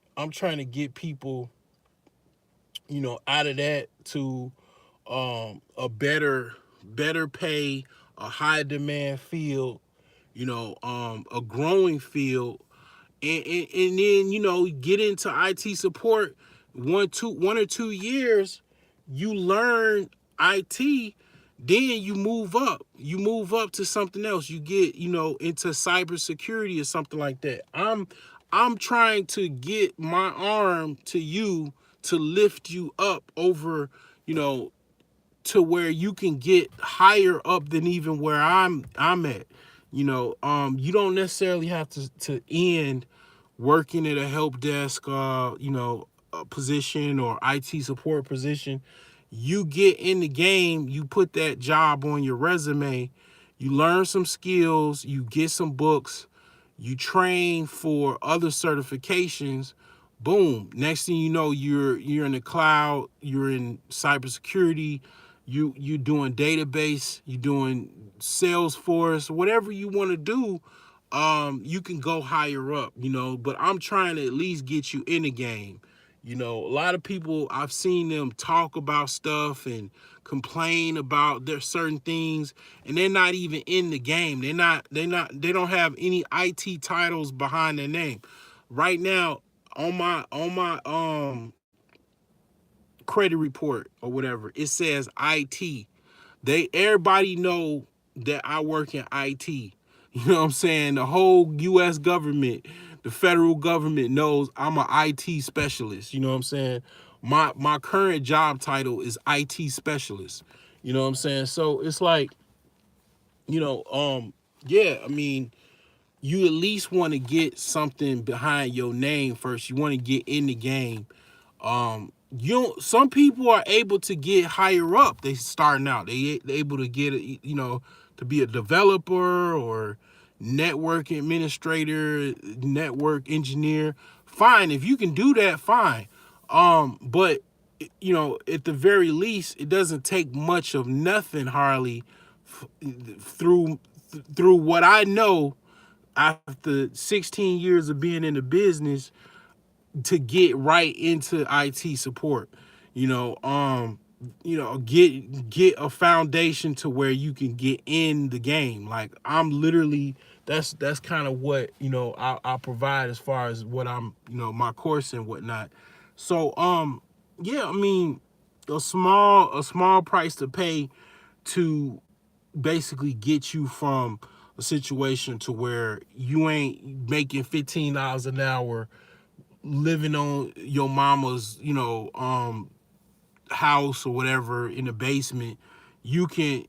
get people, out of that to a better pay, a high demand field, a growing field, and then get into IT support. 1 or 2 years, you learn IT, then you move up to something else. You get into cybersecurity or something like that. I'm trying to get my arm to you to lift you up over, to where you can get higher up than even where I'm at. You don't necessarily have to end working at a help desk, position or IT support position. You get in the game, you put that job on your resume, you learn some skills, you get some books, you train for other certifications. Boom. Next thing you know, you're in the cloud, you're in cybersecurity, you doing database, you doing Salesforce, whatever you want to do. You can go higher up, but I'm trying to at least get you in the game. A lot of people, I've seen them talk about stuff and complain about their certain things, and they're not even in the game. They don't have any IT titles behind their name. Right now, on my credit report or whatever, it says IT. Everybody know that I work in IT. You know what I'm saying? The whole US government, the federal government knows I'm an IT specialist. You know what I'm saying? My current job title is IT specialist. You know what I'm saying? So it's like, yeah, I mean, you at least want to get something behind your name first. You want to get in the game. Some people are able to get higher up. They starting out. They able to get to be a developer or network administrator, network engineer. Fine, if you can do that, fine. But at the very least, it doesn't take much of nothing, Harley, through through what I know after 16 years of being in the business to get right into IT support. You know, um get a foundation to where you can get in the game. Like I'm literally that's kind of what I'll provide as far as what I'm my course and whatnot. So yeah, I mean a small price to pay to basically get you from a situation to where you ain't making $15 an hour living on your mama's house or whatever in the basement. You can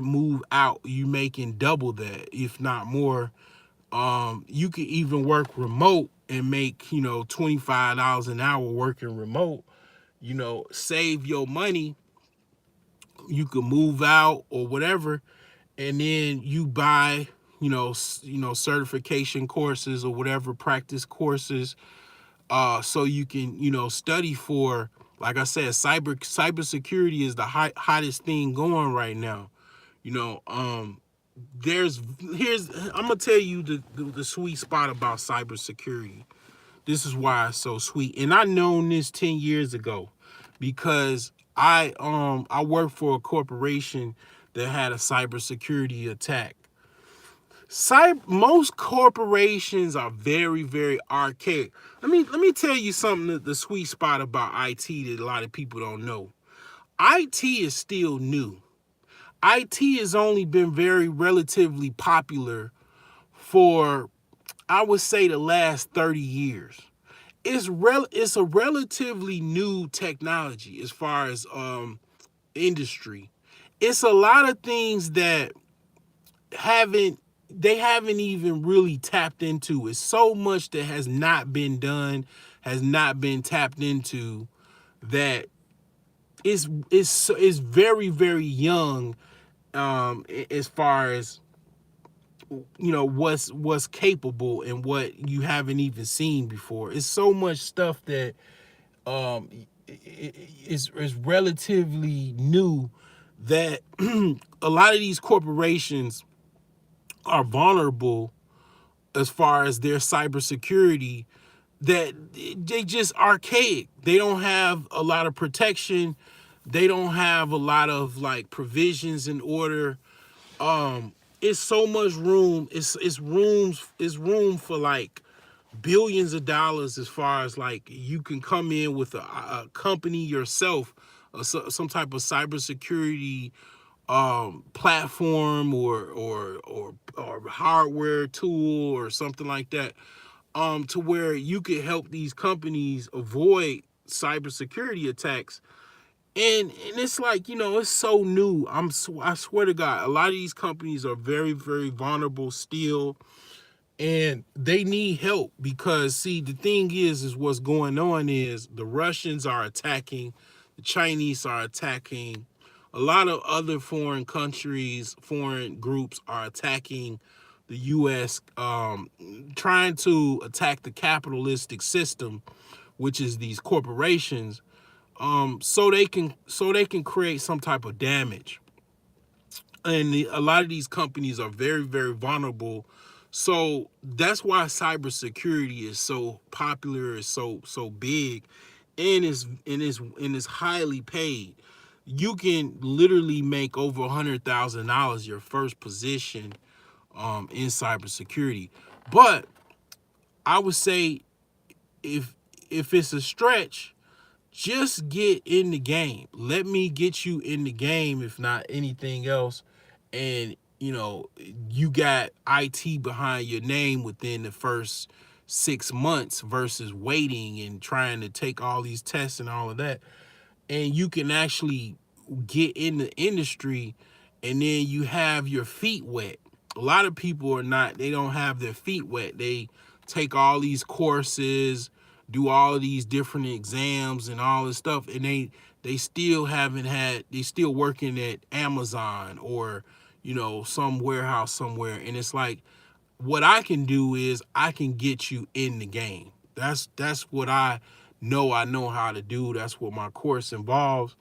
move out, you making double that if not more. You can even work remote and make $25 an hour working remote. Save your money. You can move out or whatever, and then you buy certification courses or whatever, practice courses, so you can study for, like I said, cybersecurity is the hottest thing going right now. you know um there's here's I'm gonna tell you the sweet spot about cybersecurity. This is why it's so sweet, and I known this 10 years ago because I worked for a corporation that had a cybersecurity attack. Most corporations are very, very archaic. Let me tell you something, the sweet spot about IT that a lot of people don't know. IT is still new. IT has only been very relatively popular for, I would say, the last 30 years. It's a relatively new technology as far as industry. It's a lot of things that haven't they haven't even really tapped into. It's so much that has not been done, has not been tapped into, that is very, very young, as far as what's capable and what you haven't even seen before. It's so much stuff that um is relatively new that a lot of these corporations are vulnerable as far as their cybersecurity, that they just archaic. They don't have a lot of protection. They don't have a lot of like provisions in order. It's so much room. It's room for like billions of dollars as far as like you can come in with a company yourself, some type of cybersecurity platform or hardware tool or something like that, to where you could help these companies avoid cybersecurity attacks. And it's like, it's so new. I swear to God, a lot of these companies are very, very vulnerable still, and they need help because, see, the thing is what's going on is the Russians are attacking, the Chinese are attacking, a lot of other foreign countries, foreign groups are attacking the U.S., trying to attack the capitalistic system, which is these corporations, so they can create some type of damage. And a lot of these companies are very, very vulnerable. So that's why cybersecurity is so popular, is so big, and is highly paid. You can literally make over $100,000 your first position in cybersecurity. But I would say, if it's a stretch, just get in the game. Let me get you in the game, if not anything else. And you got IT behind your name within the first 6 months versus waiting and trying to take all these tests and all of that. And you can actually get in the industry, and then you have your feet wet. A lot of people they don't have their feet wet. They take all these courses, do all of these different exams and all this stuff, and they still haven't had they still working at Amazon or some warehouse somewhere. And it's like, what I can do is I can get you in the game. That's what I know how to do. That's what my course involves.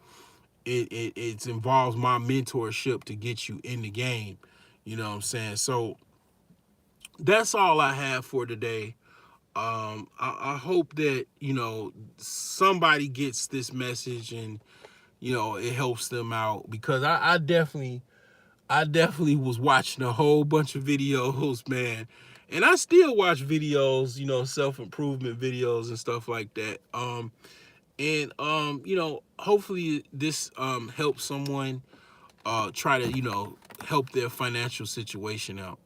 It involves my mentorship to get you in the game. You know what I'm saying? So that's all I have for today. I hope that somebody gets this message and you know, it helps them out. Because I definitely was watching a whole bunch of videos, man. And I still watch videos, you know, self-improvement videos and stuff like that. You know, hopefully this helps someone try to, you know, help their financial situation out.